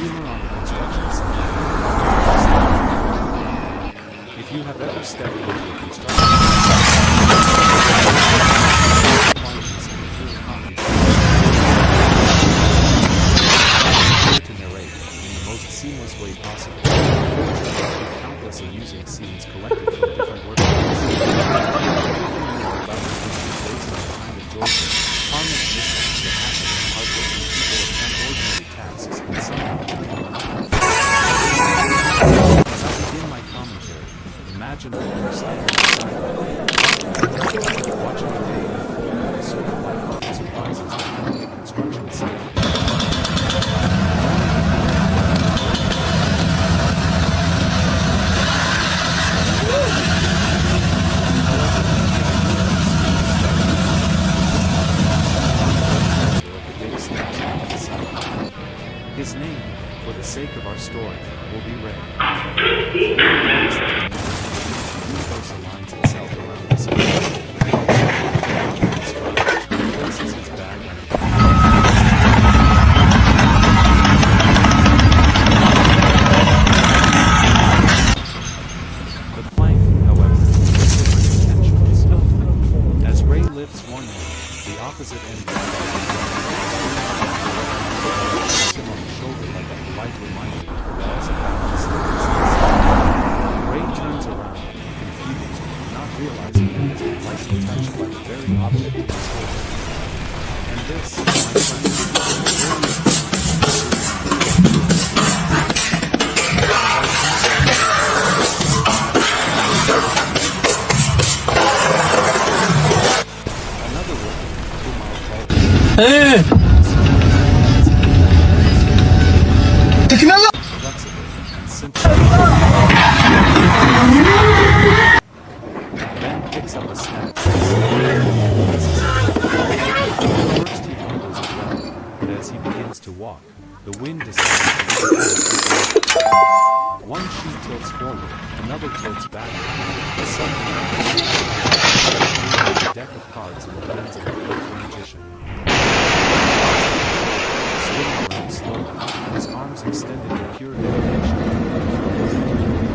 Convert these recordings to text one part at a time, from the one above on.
humor on the construction site. If you have ever stepped into a construction site, to narrate in the most seamless way possible. Countless amusing scenes collected from different workplaces. Based on the kind of joyful, harmless mishaps that happen when hardworking people attempt ordinary tasks and somehow as I begin my commentary, imagine that you're standing beside me, watching a day unfold with the sort of life-threatening surprises that happen at construction sites. His name, for the sake of our story, will be Ray. The universe aligns itself around this he places his bag on the plank, however, has different intentions. As Ray lifts one end, the opposite end him on the shoulder like a polite reminder that the laws of balance still exist. Ray turns around, confused, not realizing that he has been lightly touched by the very object of his holding. And this, my friend, is the earliest another worker, whom I'll call flexible and simple. Ben picks up a snack. First he handles it well, but as he begins to walk, the wind decides to one shoe tilts forward, another tilts backward, and suddenly a deck of cards in the hands of a playful magician. Swinging around slowly, his arms extended in pure dedication.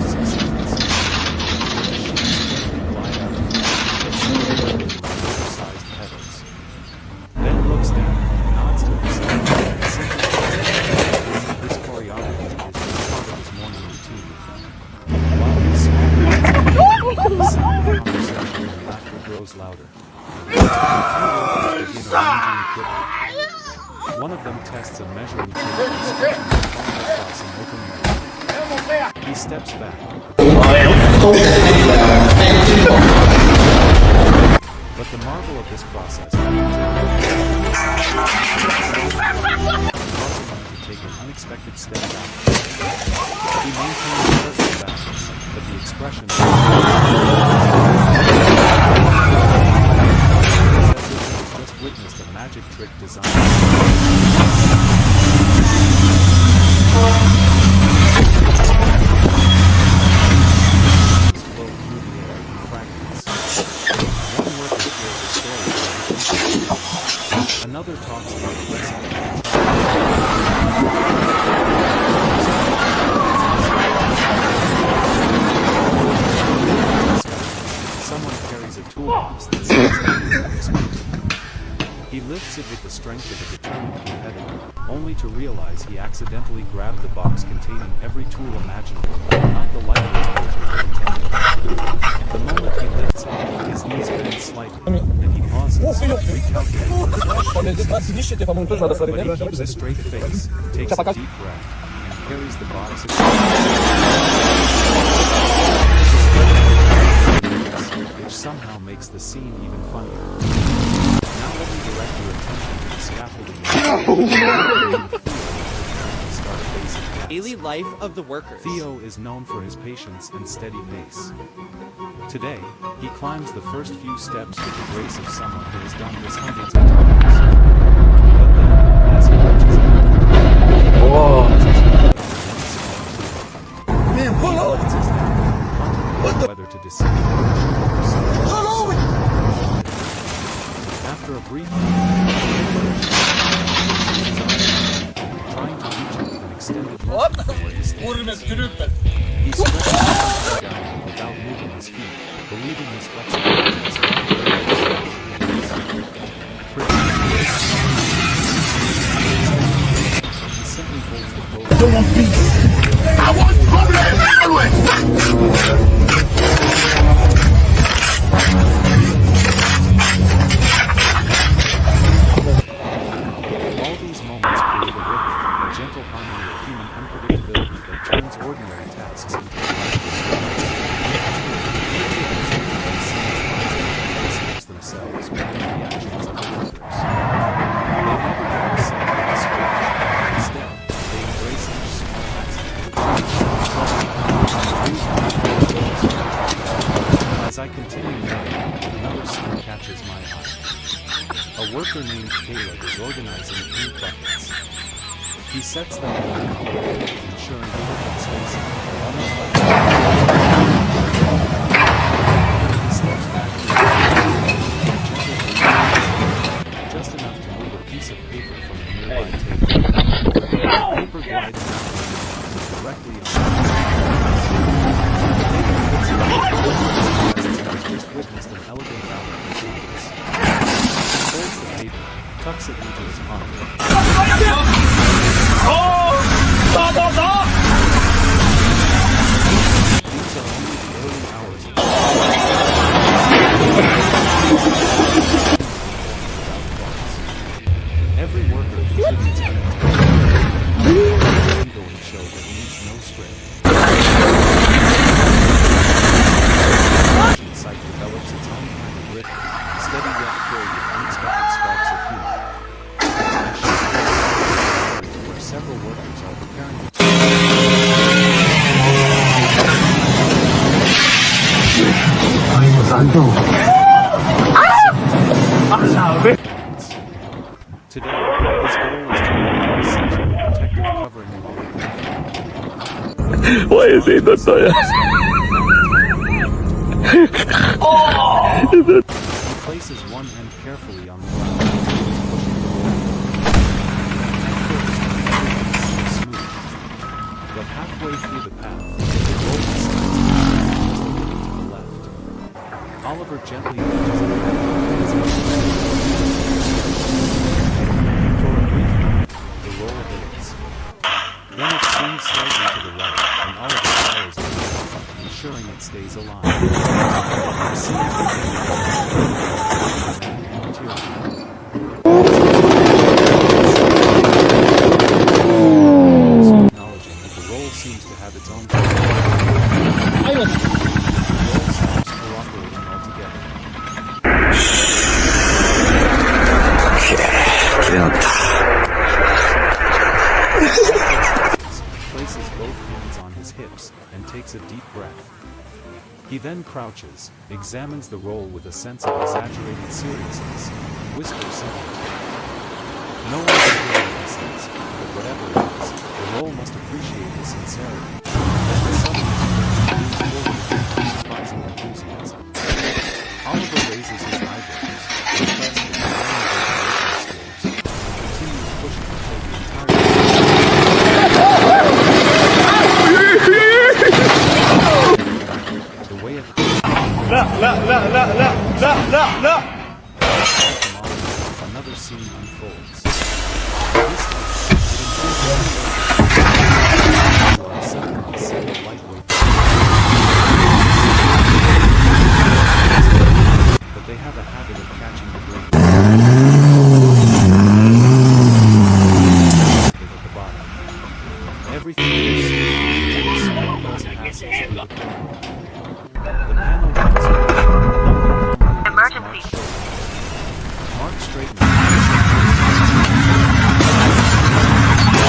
Succeeds. The sheets gently glide out of the oversized petals. Ben looks down, nods to himself, and simply this choreography is just part of his morning routine. While he's smiling, the sound of conversation and laughter grows louder. One of them tests a measuring tape and stretching the phone across an open mirror. He steps back. But the marvel of this process causing him to take an unexpected step back. He maintains perfect balance, but the expression witnessed a magic trick designed flow through the air in fragments. One worker shares a story. Another talks about the recipe. Someone carries a toolbox that seems unexpected. He lifts it with the strength of a determined competitor, only to realize he accidentally grabbed the box containing every tool imaginable, not the lightweight version intended. The moment he lifts it, his knees bend slightly, and he pauses, recalculating but he keeps a straight face, takes a deep breath, and carries the box which somehow makes the scene even funnier. Now let me direct your attention to the scaffolding. Daily life of the workers. Theo is known for his patience and steady pace. Today, he climbs the first few steps with the grace of someone who has done this hundreds of times. But then, as he reaches whether to descend after a brief trying to reach it with an extended motion from where he stands. He stretches his arms down without moving his feet, believing his flexibility is far greater than his he simply holds the pose. I want problem always! All these moments create a rhythm, a gentle harmony of human unpredictability that turns ordinary tasks into delightful stories. Themselves behind the actions of the workers. They never get upset or discouraged. Instead, they embrace each small accident. As I continue narrating, another scene catches my eye. A worker named Caleb is organizing paint buckets. He sets them in line, ensuring adequate spacing, almost like he steps back just enough to move a piece of paper from a nearby table. The paper glides down directly on the has just witnessed an elegant bout of performance. He folds the paper, tucks it into his palm. These are only the early hours of every worker contributes unintentionally, show that needs no script. The site develops its own kind of rhythm, steady yet filled with unexpected sparks of humor. Where several workers are preparing to Today, his goal is to remove essential protective covering in all Why is it not there? He places one end carefully on the ground, smooth. But halfway through the path, the roll decides to the left. Oliver gently nudges the path. For a brief moment, the roll hits. Then it swings slightly to the right, and Oliver follows it, ensuring it stays aligned. The scene acknowledging that the roll seems to have its own personality. The roll stops cooperating altogether. Places both hands on his hips and takes a deep breath. He then crouches, examines the roll with a sense of exaggerated seriousness, and whispers something to it. No one can hear what he says, but whatever it is, the roll must appreciate his sincerity. As the suddenly begins to move forward with surprising enthusiasm. Oliver raises his eyebrows, impressed with the skills, and continues pushing until the entire the way it another scene unfolds. This time, it involves lightweight. But they have a habit of catching the breeze. At the bottom. Everything goes smoothly until a small dust passes through the corner. The panel runs emergency. Mark straightens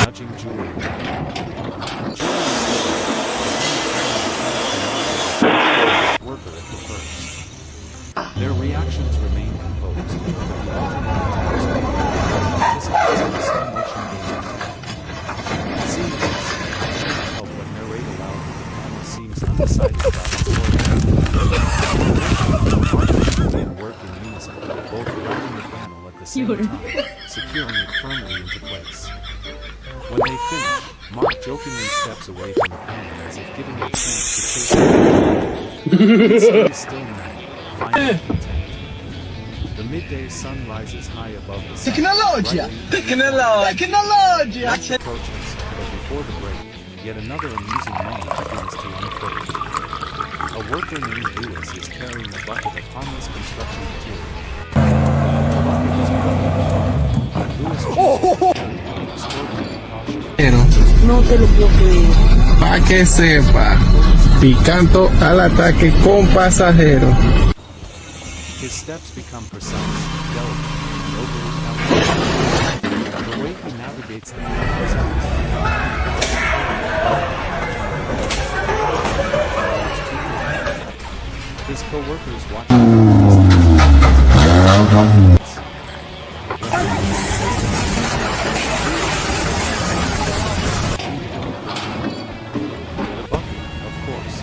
nudging Julie. Worker at the first. Their reactions remain composed, but the alternating task participates in the slow motion game of time. Seeing this, I cannot help but narrate aloud that the panel seems undecided about its and work in unison, both rounding the panel at the same time, securing it firmly into place. When they finish, Mark jokingly steps away from the panel as if giving it a chance to chase it. It stays still now, finally content. The midday sun rises high above the sun. Tecnologia! Tecnologia! Approaches, but before the break, yet another amusing moment begins to unfold. A worker named Lewis is carrying a bucket of harmless construction material. The bucket is perfectly fine, but Lewis chooses to carry it with extraordinary caution. No te lo puedo creer. Pa' que sepa, picando al ataque con pasajero. His steps become precise, delicate, and overly calculated. The way he navigates the path is his co-workers watch the bucket, of course.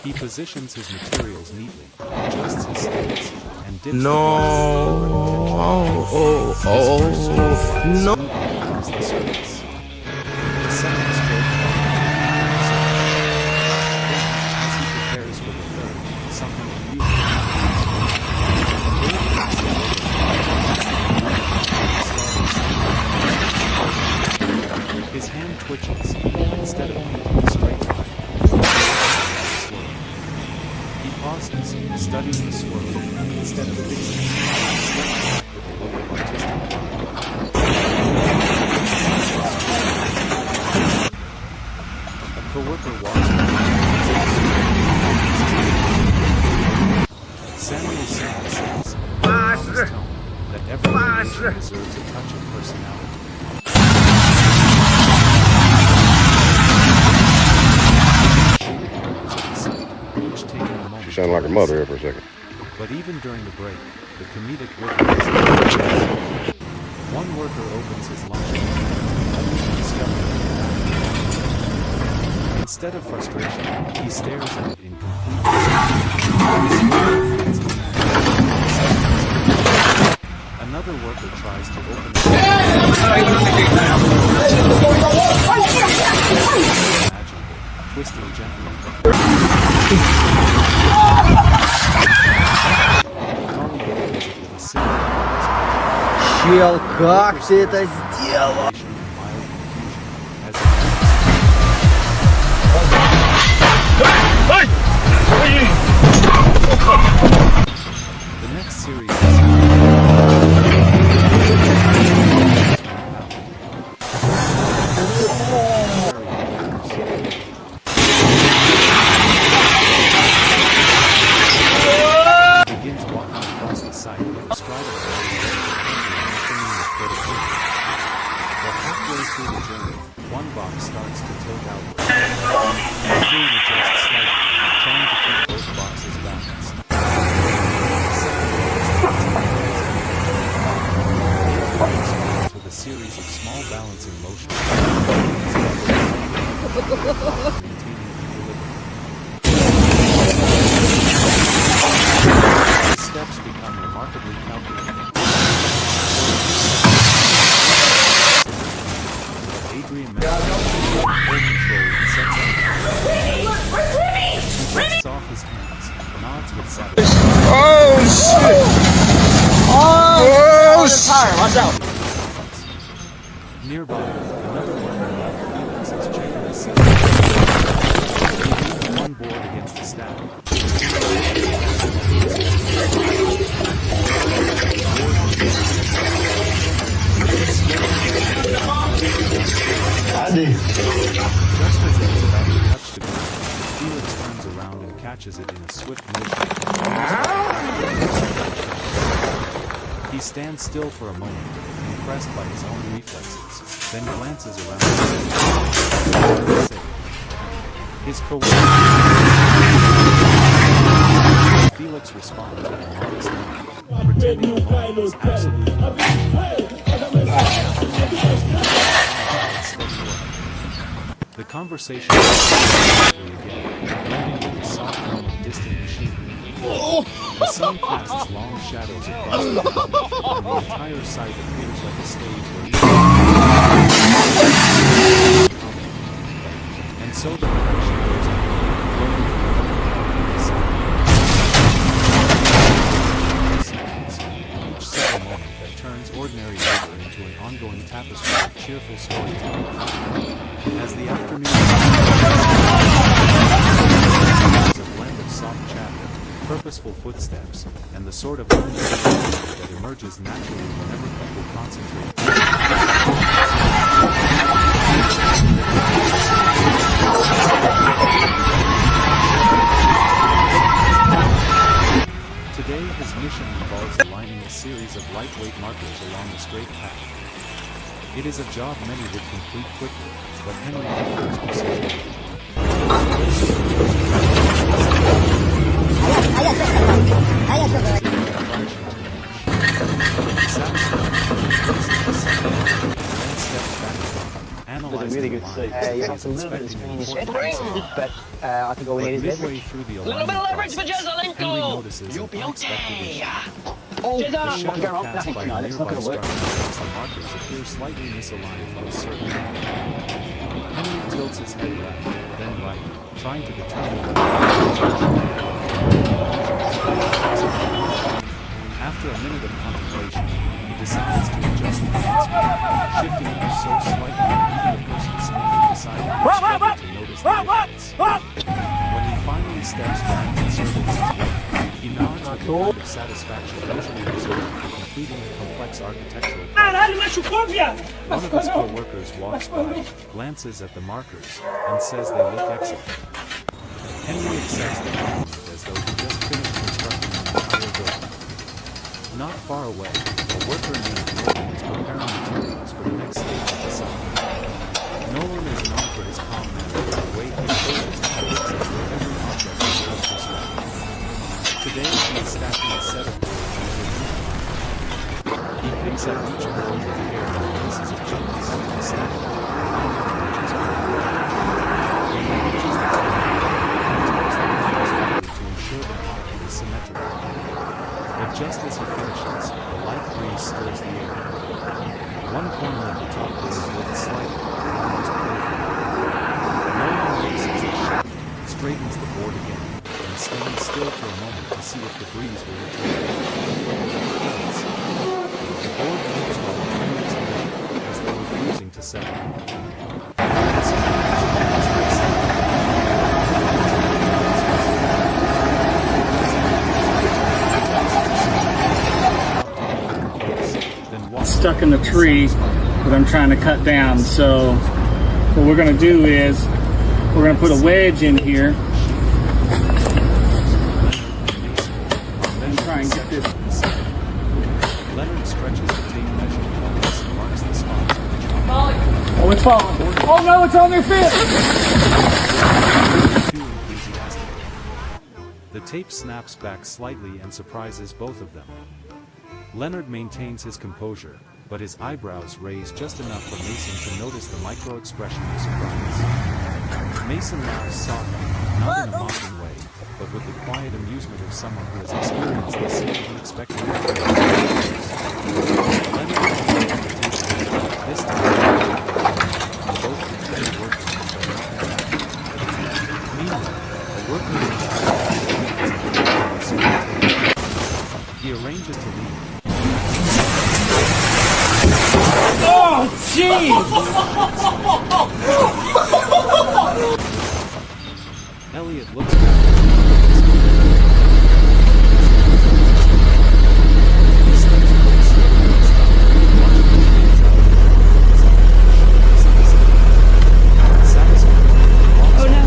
He positions his materials neatly, adjusts his stance, and dips No. No. across the surface. The second stroke as he prepares for the third, something unusual. His hand twitches, instead of making a straight line. He pauses, studying the swirl, instead of fixing it, steps back with a look of artistic pride. A co-worker walks by. Samuel Simmons says, in a honest tone, that every creation deserves a touch of personality. You sound like a mother here for a second. But even during the break, the comedic rhythm is infectious. One worker opens his lunch only to discover that instead of frustration, he stares at it in complete disbelief. Another worker tries to open it. Twisting gently. Чел, как ты это сделал? The next series begins walking across the site with a stride of but halfway through the journey, one box starts to tilt outward. Adrian adjusts slightly, trying to keep both boxes balanced. With a series of small balancing motions. The steps become remarkably calculated. Adrian manages to hold control and sets up. He takes off his hands, nods with satisfaction. Oh shit! Oh shit! Watch out! Nearby, another worker named Felix is checking the set. He leans one board against the stack. Just as it is about to touch the ground, Felix turns around and catches it in a swift motion. He stands still for a moment, impressed by his own reflexes, then glances around the city. His co-worker Felix responds with a modest nod, pretending the moment is absolutely The conversation again, blending with the soft hum of distant machinery. The sun casts long shadows across the ground, and the entire site appears like a stage where and so the production goes on, flowing from each subtle moment that turns ordinary labor into an ongoing tapestry of cheerful storytelling. As the afternoon a blend of soft chatter, purposeful footsteps, and the sort of that emerges naturally whenever people concentrate. Today, his mission involves aligning a series of lightweight markers along a straight path. It is a job many would complete quickly, but Henry prefers precision. Really good seat. You got some movement between your springs, but I think all we need is midway through the little bit of leverage for Henry Jezelenko. notices You'll an be unexpected okay. issue. oh, The what's shadow going on? cast by No, a that's not nearby going to work. structure makes the markers appear slightly misaligned for a certain moment. Henry tilts his head left, then right, trying to determine After a minute of contemplation, he decides to adjust the lens, shifting it so slightly that even a person standing beside him would struggle to notice the difference. When he finally steps back and surveys his work, he nods with a kind of satisfaction usually reserved for completing a complex architectural project. One of his co-workers walks by, glances at the markers, and says they look excellent. Henry accepts the compliment as though he just finished constructing an entire building. Not far away, a worker named Nolan is preparing materials for the next stage of the site. Nolan is known for his calm manner and the way he approaches tasks as though every object deserves respect. Today he is stacking a set of boards into a new pile. He picks up each board with care and places it gently onto the stack. He manages the to ensure the pile is symmetrical. But just as he finishes, a light breeze stirs the air. One corner of the top board lifts slightly, almost playfully. Nolan notices the shift, straightens the board again, and stands still for a moment to see if the breeze will return. It does. The board moves while the turn is measured, as though refusing to settle. Stuck in the tree that I'm trying to cut down. So what we're going to do is we're going to put a wedge in here and try and get this. Leonard stretches the tape measure and marks the spots. Oh, it's falling. Oh no, it's on their fit. Too enthusiastic. The tape snaps back slightly and surprises both of them. Leonard maintains his composure, but his eyebrows raise just enough for Mason to notice the micro-expression of surprise. Mason laughs softly, not in a mocking way, but with the quiet amusement of someone who has experienced the same unexpected experience. Leonard this time, and both continue working as though nothing happened. Meanwhile, a worker in he arranges to leave. Oh, jeez! Elliot looks back. Oh no.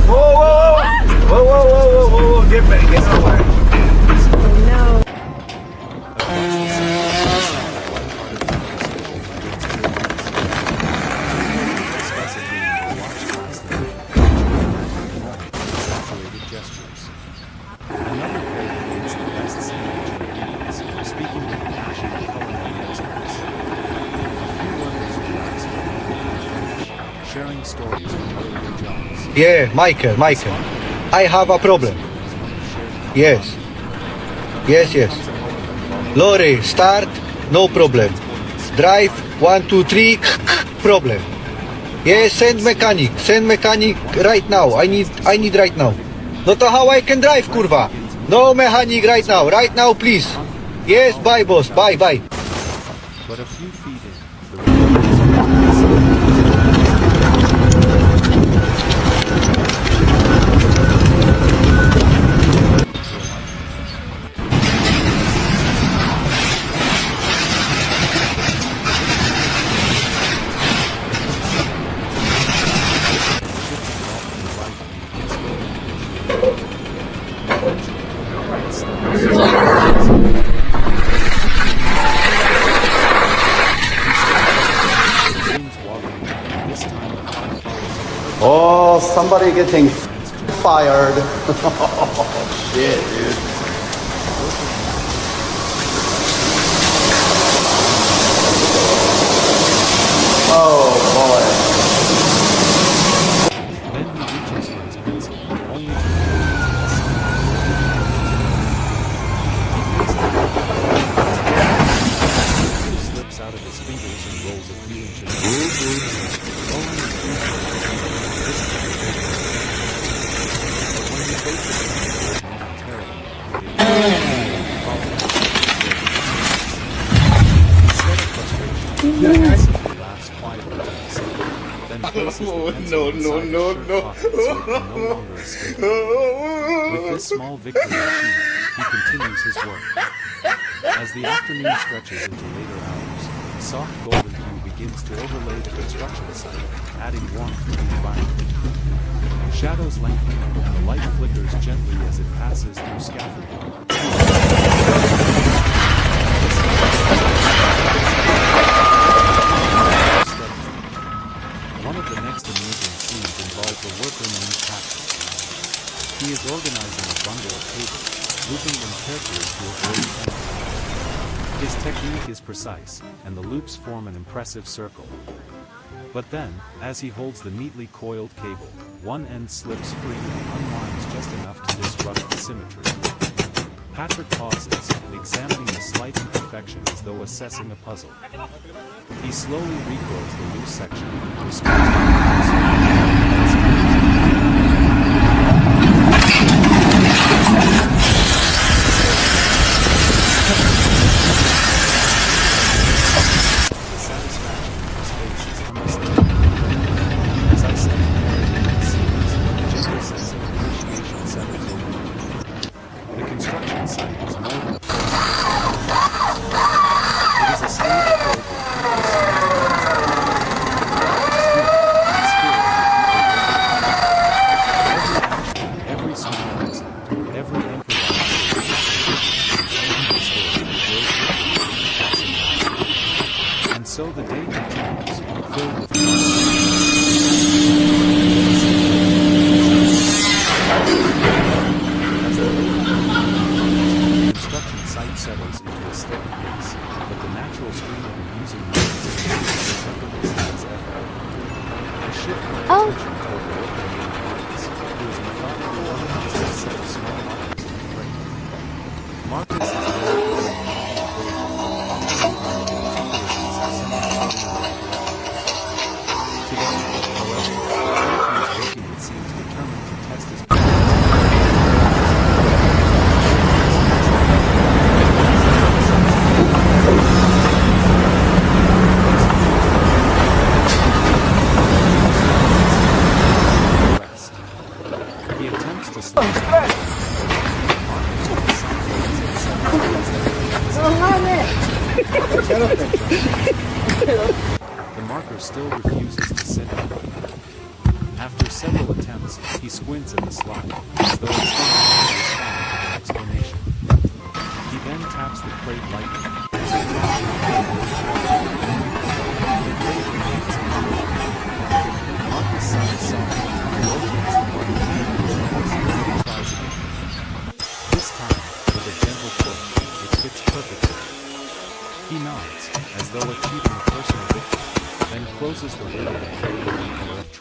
Whoa, get back, get away. Oh no. Exaggerated gestures. sharing stories from earlier jobs. Yeah, Michael, I have a problem. Yes. Yes. Lorry, start, no problem. Drive, 1, 2, 3, problem. Yes, send mechanic right now. I need right now. No to how I can drive, kurwa? No mechanic right now, please. Yes, bye boss, bye. But a few feet in, the road Oh, somebody getting fired. Shit, dude. Oh, boy. Then he reaches for his pencil, only to realize it slips out of his fingers and rolls a few inches. Laughs quietly to himself, then places the pencil inside his shirt pocket so it can no longer escape. With this small victory achieved, he continues his work. As the afternoon stretches into later hours, soft golden hue begins to overlay the construction site, adding warmth to the environment. Shadows lengthen, and the light flickers gently as it passes through scaffolding. One of the next amusing scenes involves a worker named Patrick. He is organizing a bundle of cables, looping them carefully to avoid tangles. His technique is precise, and the loops form an impressive circle. But then, as he holds the neatly coiled cable, one end slips free and unwinds just enough to disrupt the symmetry. Patrick pauses, examining the slight imperfection as though assessing a puzzle. He slowly recoils the loose section and restores the satisfaction in his face is unmistakable. As I stand there and see just a sense of appreciation settles over me. The construction site is more than a place. It is a stage filled with every small accident, every improvised and so the day continues, filled with the construction site settles into a steady pace, but the natural stream of amusing moments continues as effortlessly as ever. I shift my attention toward the worker named Marcus, who is methodically organizing a set of small objects in the crate. Marcus is known for being today, however, he is working, it seems, determined to test his rest. He attempts to slow down. The marker still refuses to sit up. After several attempts, he squints at the slide, as though expecting to respond to an explanation. He then taps the crate lightly. Marcus sighs softly, rotates the button, and tries again. This time, with a gentle push, it fits perfectly. He nods, as though achieving a personal victory, then closes the lid of the crate with an air of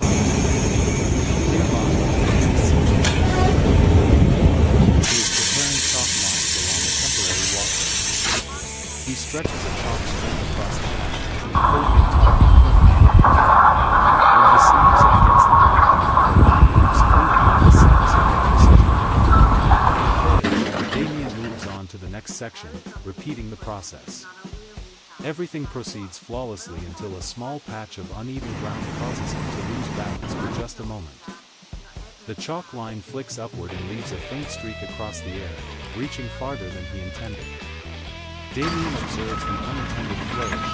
stretches a chalk string across the path, pulling it taut and firmly overhead. When he slams it against the ground, the line moves cleanly with satisfying precision. Damien moves on to the next section, repeating the process. Everything proceeds flawlessly until a small patch of uneven ground causes him to lose balance for just a moment. The chalk line flicks upward and leaves a faint streak across the air, reaching farther than he intended. Damien observes the unintended flourish